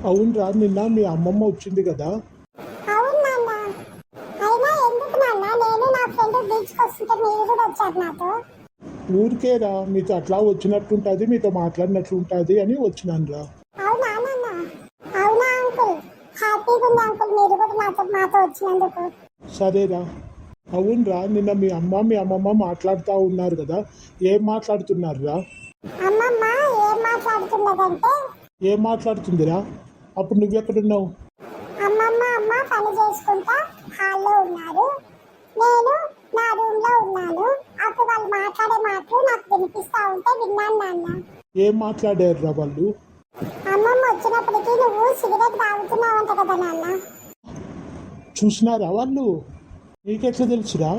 అవునరా, నిన్న మీ అమ్మమ్మ వచ్చింది కదా. అవును నాన్న. అయినా ఎందుకు నాన్న, నేను నా ఫ్రెండ్ బీచ్కి వస్తుంటే మీరు కూడా వచ్చారు నాతో. ఊరికేరా, మీతో అట్లా వచ్చినట్టుంటుంది, మీతో మాట్లాడినట్లుంటుంది అని వచ్చినానురా. అవునా నాన్న? అవునా అంకుల్? హ్యాపీగా ఉంది అంకుల్ మీరు కూడా మాతో వచ్చినందుకు. సరేరా. అవునరా, నిన్న మీ అమ్మమ్మ మాట్లాడుతూ ఉన్నారు కదా, ఏం మాట్లాడుతున్నారురా? అమ్మమ్మ ఏం మాట్లాడుతున్నదంటే, ఏం మాట్లాడుతుందిరా? అప్పుడు నువ్వెక్కడున్నావు? అమ్మ పని చేసుకుంటా హాల్లో ఉన్నారు, నేను నా రూమ్ లో ఉన్నాను. అప్పుడు వాళ్ళు మాట్లాడే మాటలు నాకు వినిపిస్తా ఉంటే విన్నాను నాన్న. ఏం మాట్లాడారురా వాళ్ళు? అమ్మమ్మ వచ్చినప్పటికీ నువ్వు సిగరెట్ తాగుతున్నావంట కదా నాన్న. చూసినారా వాళ్ళు? నీకెట్లా తెలుసురా?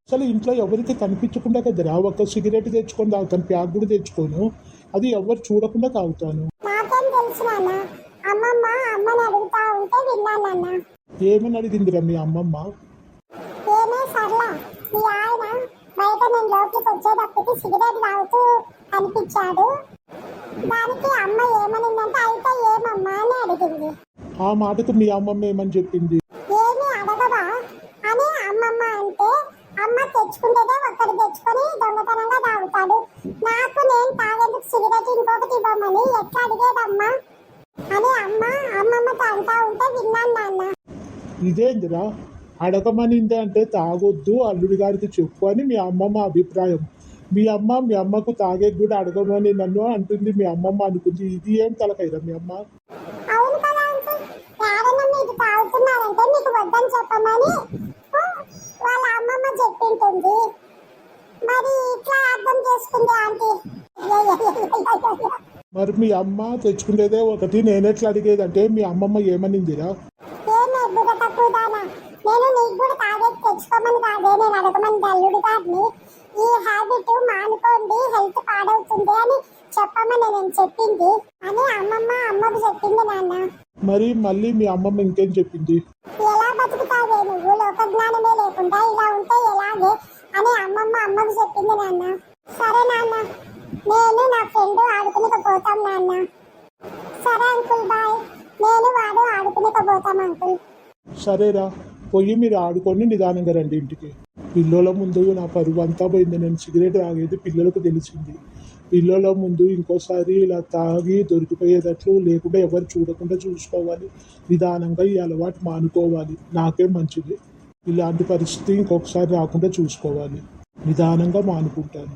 అసలు ఇంట్లో ఎవరికి కనిపించకుండా కదరా ఒక సిగరెట్ తెచ్చుకొని తాగుతాను, ప్యాక్ కూడా తెచ్చుకోను, అది ఎవరు చూడకుండా తాగుతాను. నాకేం తెలుసు నాన్న, అమ్మని అడుగుతా ఉంటే విన్నాను నాన్న. ఏమని అడిగిందిరా మీ అమ్మమ్మ? ఏమే సర్లా, మీ ఆయన బయట నేను లోపలికి వచ్చేటప్పటికి సిగరెట్ తాగుతూ కనిపించాడు. దానికి అమ్మ ఏమనిందంటే, అయితే ఏమమ్మా అని అడిగింది. ఆ మాటకు మీ అమ్మమ్మ ఏమని చెప్పింది? ఏమి అడగవా అని అమ్మమ్మ అంటే, అమ్మ తెచ్చుకుంటేనే ఒక్కటి తెచ్చుకొని దొంగతనంగా తాగుతాడు, నాకు నేను తాగేందుకు సిగరెట్ ఇంకొకటి ఇవ్వమని ఎట్లా అడిగేదమ్మా అని అమ్మమ్మతో అంటా ఉంటే విన్నాను నాన్న. ఇదేందిరా, అడగమనింది అంటే తాగొద్దు, అల్లుడి గారికి చెప్పు అని మీ అమ్మమ్మ అభిప్రాయం. మీ అమ్మకు తాగే కూడా అడగమని నన్ను అంటుంది మీ అమ్మమ్మ అనుకుంది. ఇది ఏం తలకైరా మీ అమ్మ? అవును కదా అంకుల్, ఎవరైనా మీరు తాగుతున్నారంటే మీకు వద్దని చెప్పమని వాళ్ళ అమ్మమ్మ చెప్పింటుంది. మరి ఇట్లా అర్థం చేసుకుంది ఆంటీ. మరి మీ అమ్మ తెచ్చుకునేదే ఒకటి, నేనెట్లా అడిగేదంటే మీ అమ్మమ్మ ఏమనిందిరా? ఏమే బుర్ర తక్కువదానా, నేను నీకు కూడా తాగేది తెచ్చుకోమని కాదే, నేను అడగమని అల్లుడు గారిని. ఈ హ్యాబిట్ మానుకోండి, హెల్త్ పాడవుతుంది అని చెప్పమని నేను చెప్పింది అని అమ్మకు చెప్పింది నాన్న. మరి మళ్ళీ మీ అమ్మమ్మ ఇంకేం చెప్పింది? ఎలా బతుకుతావే నువ్వు, లోక జ్ఞానమే లేకుండా ఇలా ఉంటే ఎలాగే అని అమ్మకు చెప్పింది నాన్న. సరే నాన్న, నేను నా ఫ్రెండ్ ఆడుకునికి పోతాం నాన్న. సరే అంకుల్ బాయ్, నేను వాడు ఆడుకునికి పోతాం అంకుల్. సరేరా, పోయి మీరు ఆడుకొని నిదానంగా రండి ఇంటికి. పిల్లల ముందు నా పరువు అంతా పోయింది. నేను సిగరెట్ తాగేది పిల్లలకు తెలిసింది. పిల్లల ముందు ఇంకోసారి ఇలా తాగి దొరికిపోయేటట్లు లేకుండా ఎవరు చూడకుండా చూసుకోవాలి. నిదానంగా ఈ అలవాటు మానుకోవాలి, నాకే మంచిది. ఇలాంటి పరిస్థితి ఇంకొకసారి రాకుండా చూసుకోవాలి. నిదానంగా మానుకుంటాను.